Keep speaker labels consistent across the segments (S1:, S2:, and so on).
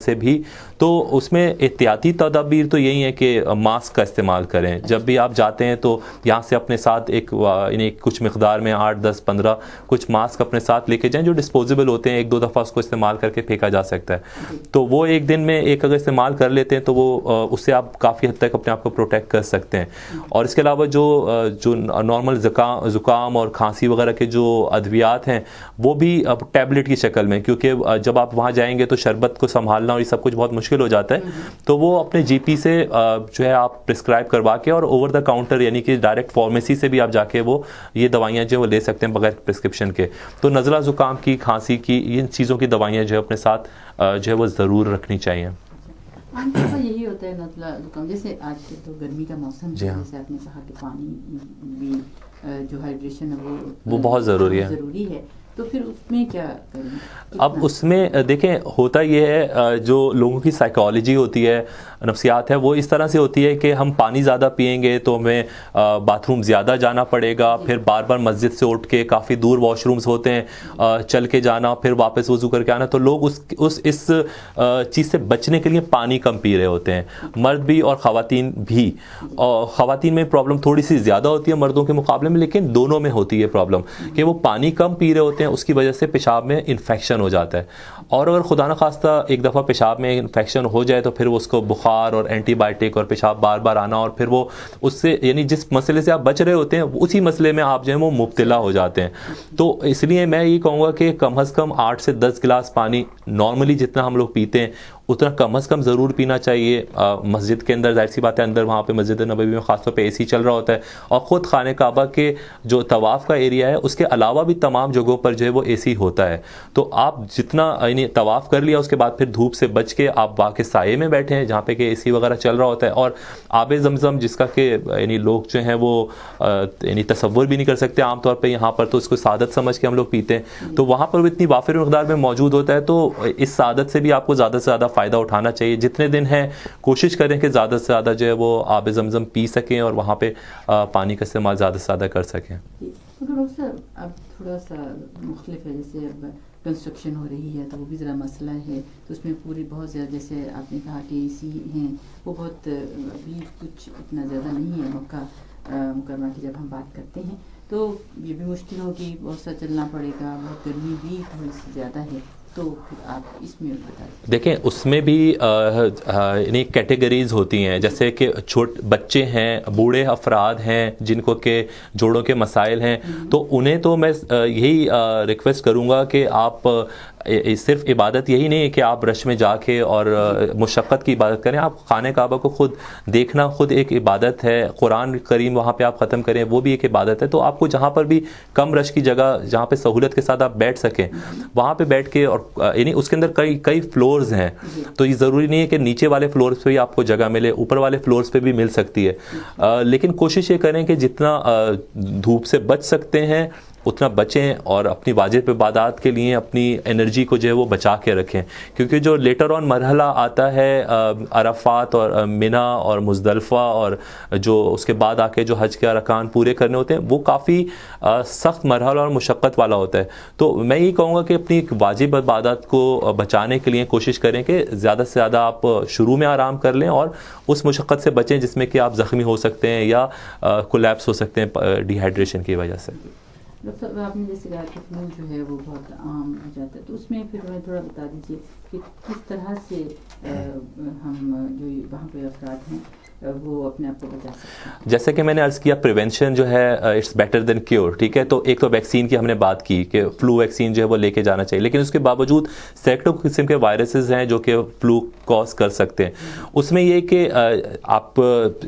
S1: سے بھی. تو اس میں احتیاطی تدابیر تو یہی ہے کہ ماسک کا استعمال کریں. جب بھی آپ جاتے ہیں تو یہاں سے اپنے ساتھ یعنی کچھ مقدار میں 8 10 15 کچھ ماسک اپنے ساتھ لے کے جائیں جو ڈسپوزیبل ہوتے ہیں, 1-2 دفعہ اس کو استعمال کر کے پھینکا جا سکتا ہے. تو وہ ایک دن میں ایک اگر استعمال کر لیتے ہیں تو وہ اس سے آپ کافی حد تک اپنے آپ کو پروٹیکٹ کر سکتے ہیں. اور اس کے علاوہ جو نارمل زکام اور کھانسی وغیرہ کے جو ادویات ہیں وہ بھی ٹیبلٹ کی شکل میں, کیونکہ جب آپ وہاں جائیں گے تو شربت کو سنبھالنا اور یہ سب کچھ بہت مشکل ہو جاتا ہے. تو وہ اپنے جی پی سے جو ہے آپ پرسکرائب کروا کے اور اوور دا کاؤنٹر یعنی کہ ڈائریکٹ فارمیسی سے بھی آپ جا کے وہ یہ دوائیاں جو وہ لے سکتے ہیں بغیر پرسکرپشن کے. تو نزلہ زکام کی, کھانسی کی, ان چیزوں کی دوائیاں جو ہے اپنے ساتھ جو ہے وہ ضرور رکھنی چاہیے.
S2: یہی ہوتا ہے نزلہ زکام, جیسے آج کے تو گرمی کا موسم ہے, جیسے آپ نے کہا کہ پانی بھی جو ہائیڈریشن ہے وہ
S1: بہت ضروری
S2: ہے. تو پھر اس میں کیا کریں؟
S1: اب اس میں دیکھیں ہوتا یہ ہے, جو لوگوں کی سائیکالوجی ہوتی ہے, نفسیات ہے, وہ اس طرح سے ہوتی ہے کہ ہم پانی زیادہ پئیں گے تو ہمیں باتھ روم زیادہ جانا پڑے گا, پھر بار بار مسجد سے اٹھ کے کافی دور واش رومز ہوتے ہیں, چل کے جانا, پھر واپس وضو کر کے آنا. تو لوگ اس چیز سے بچنے کے لیے پانی کم پی رہے ہوتے ہیں, مرد بھی اور خواتین بھی. خواتین میں پرابلم تھوڑی سی زیادہ ہوتی ہے مردوں کے مقابلے میں, لیکن دونوں میں ہوتی ہے پرابلم کہ وہ پانی کم پی رہے ہوتے ہیں, اس کی وجہ سے پیشاب میں انفیکشن ہو جاتا ہے. اور اگر خدا نخواستہ ایک دفعہ پیشاب میں انفیکشن ہو جائے تو پھر وہ اس کو بخار اور اینٹی بائیوٹک اور پیشاب بار بار آنا, اور پھر وہ اس سے یعنی جس مسئلے سے آپ بچ رہے ہوتے ہیں اسی مسئلے میں آپ جو ہے وہ مبتلا ہو جاتے ہیں. تو اس لیے میں یہ کہوں گا کہ کم از کم 8 سے 10 گلاس پانی نارملی جتنا ہم لوگ پیتے ہیں اتنا کم از کم ضرور پینا چاہیے. مسجد کے اندر ظاہر سی بات ہے, اندر وہاں پہ مسجد نبوی میں خاص طور پہ اے سی چل رہا ہوتا ہے, اور خود خانہ کعبہ کے جو طواف کا ایریا ہے اس کے علاوہ بھی تمام جگہوں پر جو ہے وہ اے سی ہوتا ہے. تو آپ جتنا یعنی طواف کر لیا اس کے بعد پھر دھوپ سے بچ کے آپ واقع سائے میں بیٹھے ہیں جہاں پہ کہ اے سی وغیرہ چل رہا ہوتا ہے. اور آب زمزم جس کا کہ یعنی لوگ جو ہیں وہ یعنی تصور بھی نہیں کر سکتے عام طور پہ, یہاں پر تو اس کو سعادت سمجھ کے ہم لوگ پیتے ہیں, تو وہاں پر وہ اتنی وافر مقدار میں موجود ہوتا ہے. تو اس سعادت سے بھی آپ کو زیادہ سے زیادہ فائدہ اٹھانا چاہیے. جتنے دن ہیں کوشش کریں کہ زیادہ سے زیادہ جو ہے وہ آب زمزم پی سکیں اور وہاں پہ پانی کا استعمال زیادہ سے زیادہ کر سکیں.
S2: اب تھوڑا سا مختلف ہے, جیسے اب کنسٹرکشن ہو رہی ہے تو وہ بھی ذرا مسئلہ ہے, تو اس میں پوری بہت زیادہ, جیسے آپ نے کہا کہ اے سی ہیں وہ بہت ابھی کچھ اتنا زیادہ نہیں ہے. مکہ مکرمہ کی جب ہم بات کرتے ہیں تو یہ بھی مشکل ہوگی, بہت سا چلنا پڑے گا, بہت گرمی بھی تھوڑی سی زیادہ ہے. تو پھر آپ اس میں بتا دیں.
S1: دیکھیں اس میں بھی یعنی کیٹیگریز ہوتی ہیں, جیسے کہ بچے ہیں, بوڑھے افراد ہیں جن کو کہ جوڑوں کے مسائل ہیں, تو انہیں تو میں یہی ریکویسٹ کروں گا کہ آپ صرف عبادت یہی نہیں ہے کہ آپ رش میں جا کے اور مشقت کی عبادت کریں, آپ خانہ کعبہ کو خود دیکھنا خود ایک عبادت ہے. قرآن کریم وہاں پہ آپ ختم کریں وہ بھی ایک عبادت ہے. تو آپ کو جہاں پر بھی کم رش کی جگہ جہاں پہ سہولت کے ساتھ آپ بیٹھ سکیں وہاں پہ بیٹھ کے, اور یعنی اس کے اندر کئی فلورز ہیں, تو یہ ضروری نہیں ہے کہ نیچے والے فلورز پہ ہی آپ کو جگہ ملے, اوپر والے فلورز پہ بھی مل سکتی ہے. لیکن کوشش یہ کریں کہ جتنا دھوپ سے بچ سکتے ہیں اتنا بچیں, اور اپنی واجب عبادات کے لیے اپنی انرجی کو جو ہے وہ بچا کے رکھیں, کیونکہ جو لیٹر آن مرحلہ آتا ہے عرفات اور منا اور مزدلفہ, اور جو اس کے بعد آ کے جو حج کے ارکان پورے کرنے ہوتے ہیں وہ کافی سخت مرحلہ اور مشقت والا ہوتا ہے. تو میں یہ کہوں گا کہ اپنی واجب عبادات کو بچانے کے لیے کوشش کریں کہ زیادہ سے زیادہ آپ شروع میں آرام کر لیں اور اس مشقت سے بچیں جس میں کہ آپ زخمی ہو سکتے ہیں یا کولیپس ہو سکتے ہیں ڈی ہائیڈریشن کی وجہ سے.
S2: ڈاکٹر صاحب آپ نے جیسے کہا کہ فلو جو ہے وہ بہت عام ہو جاتا ہے, تو اس میں پھر ہمیں تھوڑا بتا دیجیے کہ کس طرح سے ہم جو وہاں پہ افراد ہیں وہ اپنے آپ کو بچا سکتے ہیں.
S1: جیسے کہ میں نے عرض کیا پریونشن جو ہے اٹس بیٹر دین کیور, ٹھیک ہے. تو ایک تو ویکسین کی ہم نے بات کی کہ فلو ویکسین جو ہے وہ لے کے جانا چاہیے, لیکن اس کے باوجود سینکڑوں قسم کے وائرسز ہیں جو کہ فلو کاز کر سکتے ہیں. اس میں یہ کہ آپ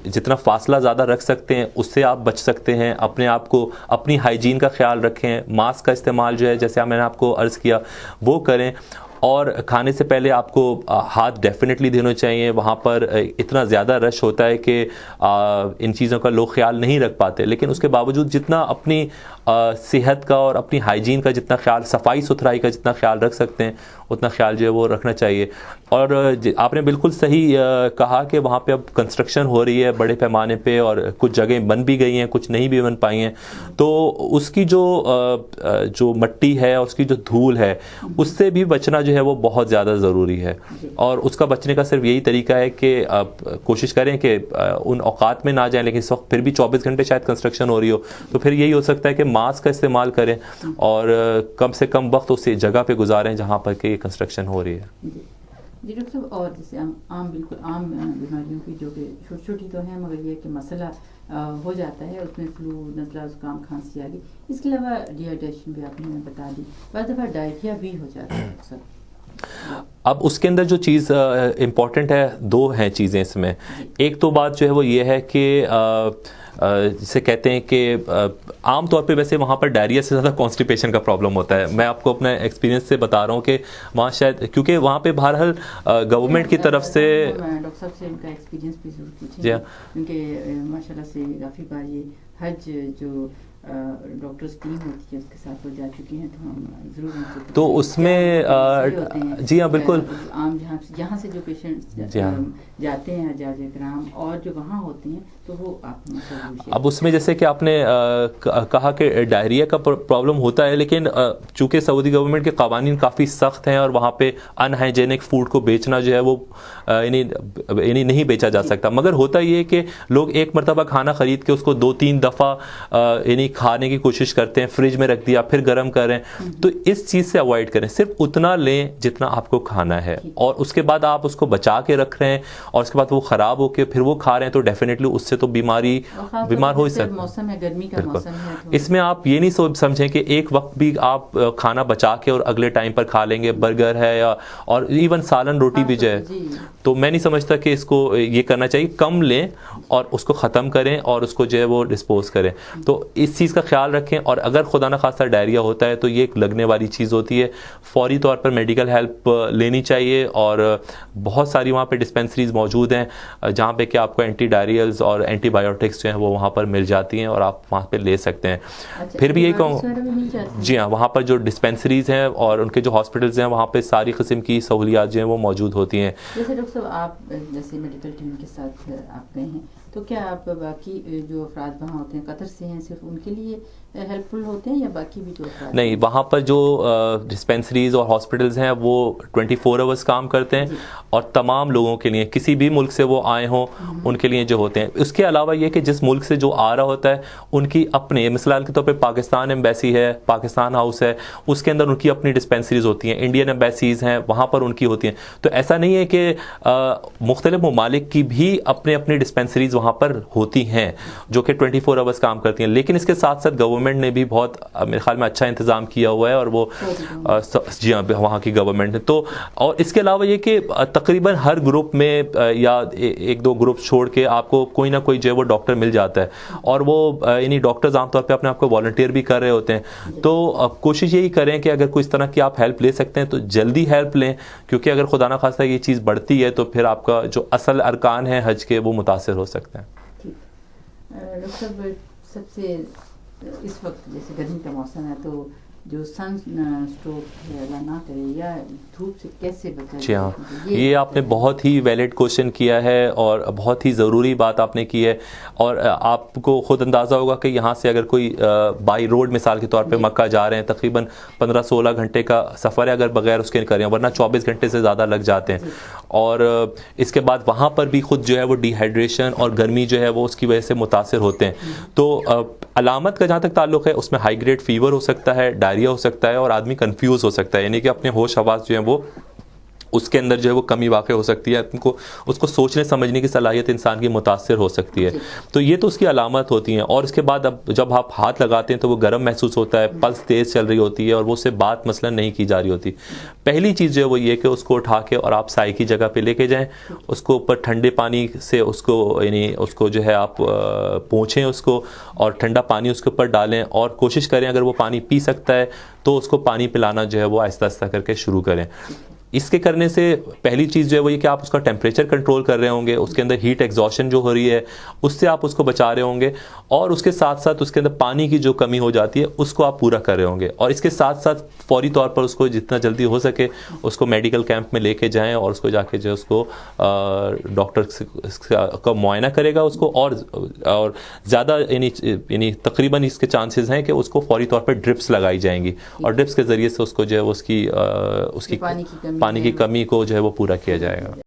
S1: جتنا فاصلہ زیادہ رکھ سکتے ہیں اس سے آپ بچ سکتے ہیں. اپنے آپ کو اپنی ہائیجین کا خیال رکھیں, ماسک کا استعمال جو ہے جیسے میں نے آپ کو عرض کیا وہ کریں, اور کھانے سے پہلے آپ کو ہاتھ ڈیفینیٹلی دھونے چاہیے. وہاں پر اتنا زیادہ رش ہوتا ہے کہ ان چیزوں کا لوگ خیال نہیں رکھ پاتے, لیکن اس کے باوجود جتنا اپنی صحت کا اور اپنی ہائیجین کا جتنا خیال، صفائی ستھرائی کا جتنا خیال رکھ سکتے ہیں اتنا خیال جو ہے وہ رکھنا چاہیے. اور آپ نے بالکل صحیح کہا کہ وہاں پہ اب کنسٹرکشن ہو رہی ہے بڑے پیمانے پہ، اور کچھ جگہیں بن بھی گئی ہیں، کچھ نہیں بھی بن پائی ہیں. تو اس کی جو مٹی ہے، اس کی جو دھول ہے، اس سے بھی بچنا جو ہے وہ بہت زیادہ ضروری ہے. اور اس کا بچنے کا صرف یہی طریقہ ہے کہ آپ کوشش کریں کہ ان اوقات میں نہ جائیں، لیکن اس وقت پھر بھی 24 گھنٹے شاید کنسٹرکشن ہو رہی ہو، تو پھر یہی ہو سکتا ہے کہ ماسک کا استعمال کریں اور کم سے کم وقت اس جگہ پہ گزاریں جہاں پر کہ کنسٹرکشن ہو رہی ہے.
S2: جی ڈاکٹر صاحب، اور جیسے بالکل عام بیماریوں کی جو کہ چھوٹی چھوٹی تو ہیں مگر یہ کہ مسئلہ ہو جاتا ہے، اس میں فلو، نزلہ، زکام، کھانسی آ گئی. اس کے علاوہ ڈی ہائیڈریشن بھی آپ نے ہمیں بتا دی، بعض دفعہ ڈائریا بھی ہو جاتا ہے اکثر.
S1: اب اس کے اندر جو چیز امپورٹنٹ ہے، دو ہیں چیزیں اس میں. ایک تو بات جو ہے وہ یہ ہے کہ جسے کہتے ہیں کہ عام طور پہ ویسے وہاں پر ڈائریا سے زیادہ کانسٹیپیشن کا پرابلم ہوتا ہے. میں آپ کو اپنے ایکسپیرینس سے بتا رہا ہوں کہ وہاں شاید کیونکہ وہاں پہ بہرحال گورنمنٹ کی طرف سے
S2: ڈاکٹر صاحب سے ان کا ایکسپیرینس بھی ضرور پوچھیں، کیونکہ ماشاء اللہ سے کافی بار یہ حج جو ڈاکٹرز ٹیم ہوتی ہے اس کے ساتھ وہ جا چکی ہیں، تو ہم ضرور ان سے
S1: تو اس میں جی ہاں بالکل
S2: عام جہاں سے جو پیشنٹس جاتے ہیں حجاج کرام اور جو وہاں ہوتے ہیں تو وہ آپ.
S1: اب اس میں جیسے کہ آپ نے کہا کہ ڈائریا کا پرابلم ہوتا ہے، لیکن چونکہ سعودی گورنمنٹ کے قوانین کافی سخت ہیں اور وہاں پہ ان ہائیجینک فوڈ کو بیچنا جو ہے وہ یعنی نہیں بیچا جا سکتا. مگر ہوتا یہ کہ لوگ ایک مرتبہ کھانا خرید کے اس کو 2-3 دفعہ یعنی کھانے کی کوشش کرتے ہیں، فریج میں رکھ دیا پھر گرم کریں. تو اس چیز سے اوائڈ کریں، صرف اتنا لیں جتنا آپ کو کھانا ہے، اور اس کے بعد آپ اس کو بچا کے رکھ رہے ہیں اور اس کے بعد وہ خراب ہو کے پھر وہ کھا رہے ہیں تو ڈیفینیٹلی اس سے تو بیمار ہو سکتا ہے.
S2: موسم ہے، گرمی کا موسم ہے.
S1: اس میں آپ یہ نہیں سمجھیں کہ ایک وقت بھی آپ کھانا بچا کے اور اگلے ٹائم پر کھا لیں گے. برگر ہے اور ایون سالن روٹی بھی جو ہے، تو میں نہیں سمجھتا کہ اس کو یہ کرنا چاہیے. کم لیں اور اس کو ختم کریں اور اس کو جو ہے وہ ڈسپوز کریں. تو اس چیز کا خیال رکھیں. اور اگر خدا نخواستہ ڈائریا ہوتا ہے تو یہ ایک لگنے والی چیز ہوتی ہے، فوری طور پر میڈیکل ہیلپ لینی چاہیے. اور بہت ساری وہاں پہ ڈسپینسریز موجود ہیں جہاں پہ کہ آپ کو اینٹی ڈائریلز اور اینٹی بایوٹکس جو ہیں وہ وہاں پر مل جاتی ہیں اور آپ وہاں پہ لے سکتے ہیں. پھر بھی یہی کہوں، جی ہاں، وہاں پر جو ڈسپینسریز ہیں اور ان کے جو ہاسپٹلز ہیں وہاں پہ ساری قسم کی سہولیات جو ہیں وہ موجود ہوتی ہیں.
S2: جیسے ڈاکٹر صاحب آپ جیسے میڈیکل ٹیم کے ساتھ آپ گئے ہیں، تو کیا آپ باقی جو افراد وہاں ہوتے ہیں قطر سے ہیں، صرف ان کے لیے ہیلپ فل ہوتے ہیں یا باقی بھی جو افراد؟
S1: نہیں، وہاں پر جو ڈسپینسریز اور ہاسپٹلز ہیں وہ 24 آورس کام کرتے ہیں اور تمام لوگوں کے لیے، کسی بھی ملک سے وہ آئے ہوں ان کے لیے جو ہوتے ہیں. اس کے علاوہ یہ کہ جس ملک سے جو آ رہا ہوتا ہے ان کی اپنے، مثال کے طور پہ پاکستان ایمبیسی ہے، پاکستان ہاؤس ہے، اس کے اندر ان کی اپنی ڈسپینسریز ہوتی ہیں. انڈین ایمبیسیز ہیں وہاں پر ان کی ہوتی ہیں. تو ایسا نہیں ہے کہ مختلف ممالک کی بھی اپنے اپنی ڈسپینسریز وہاں پر ہوتی ہیں جو کہ 24 آورس کام کرتی ہیں. لیکن اس کے ساتھ ساتھ گورنمنٹ نے بھی بہت میرے خیال میں اچھا انتظام کیا ہوا ہے، اور وہ جی ہاں وہاں کی گورنمنٹ نے. تو اور اس کے علاوہ یہ کہ تقریباً ہر گروپ میں یا 1-2 گروپ چھوڑ کے آپ کو کوئی نہ کوئی جو ہے وہ ڈاکٹر مل جاتا ہے، اور وہ یعنی ڈاکٹرز عام طور پہ اپنے آپ کو والنٹیئر بھی کر رہے ہوتے ہیں. تو کوشش یہی کریں کہ اگر کوئی اس طرح کی آپ ہیلپ لے سکتے ہیں تو جلدی ہیلپ لیں، کیونکہ اگر خدا نخواستہ یہ چیز بڑھتی ہے تو پھر آپ کا جو اصل ارکان ہیں حج کے وہ متاثر ہو سکتے ہیں.
S2: ڈاکٹر صاحب، سب سے اس وقت جیسے گرمی کا موسم ہے تو جو سن اسٹروک ہے اللہ نہ کرے، یا دھوپ سے کیسے بچا؟
S1: جی ہاں، یہ آپ نے بہت ہی ویلڈ کوشچن کیا ہے اور بہت ہی ضروری بات آپ نے کی ہے. اور آپ کو خود اندازہ ہوگا کہ یہاں سے اگر کوئی بائی روڈ مثال کے طور پہ مکہ جا رہے ہیں، تقریباً 15-16 گھنٹے کا سفر ہے اگر بغیر اس کے کریں، ورنہ 24 گھنٹے سے زیادہ لگ جاتے ہیں. اور اس کے بعد وہاں پر بھی خود جو ہے وہ ڈی ہائیڈریشن اور گرمی جو ہے وہ اس کی وجہ سے متاثر ہوتے ہیں. تو علامت کا جہاں تک تعلق ہے اس میں ہائی گریڈ فیور ہو سکتا ہے، ڈائریا ہو سکتا ہے، اور آدمی کنفیوز ہو سکتا ہے، یعنی کہ اپنے ہوش حواس جو ہیں وہ اس کے اندر جو ہے وہ کمی واقع ہو سکتی ہے، اس کو سوچنے سمجھنے کی صلاحیت انسان کی متاثر ہو سکتی ہے. تو یہ تو اس کی علامت ہوتی ہیں. اور اس کے بعد اب جب آپ ہاتھ لگاتے ہیں تو وہ گرم محسوس ہوتا ہے، پلس تیز چل رہی ہوتی ہے اور وہ اس سے بات مثلا نہیں کی جا رہی ہوتی. پہلی چیز جو ہے وہ یہ کہ اس کو اٹھا کے اور آپ سائے کی جگہ پہ لے کے جائیں، اس کو اوپر ٹھنڈے پانی سے اس کو یعنی اس کو جو ہے آپ پوچھیں اس کو، اور ٹھنڈا پانی اس کے اوپر ڈالیں، اور کوشش کریں اگر وہ پانی پی سکتا ہے تو اس کو پانی پلانا جو ہے وہ آہستہ آہستہ کر کے شروع کریں. اس کے کرنے سے پہلی چیز جو ہے وہ یہ کہ آپ اس کا ٹیمپریچر کنٹرول کر رہے ہوں گے, اس کے اندر ہیٹ ایگزاشن جو ہو رہی ہے اس سے آپ اس کو بچا رہے ہوں گے, اور اس کے ساتھ ساتھ اس کے اندر پانی کی جو کمی ہو جاتی ہے اس کو آپ پورا کر رہے ہوں گے. اور اس کے ساتھ ساتھ فوری طور پر اس کو جتنا جلدی ہو سکے اس کو میڈیکل کیمپ میں لے کے جائیں, اور اس کو جا کے جو اس کو ڈاکٹر کا معائنہ کرے گا اس کو, اور زیادہ یعنی تقریباً اس کے چانسز ہیں کہ اس کو فوری طور پر ڈرپس لگائی جائیں گی, اور ڈرپس کے ذریعے سے اس کو جو ہے اس کی پانی کی کمی کو جو ہے وہ پورا کیا جائے گا.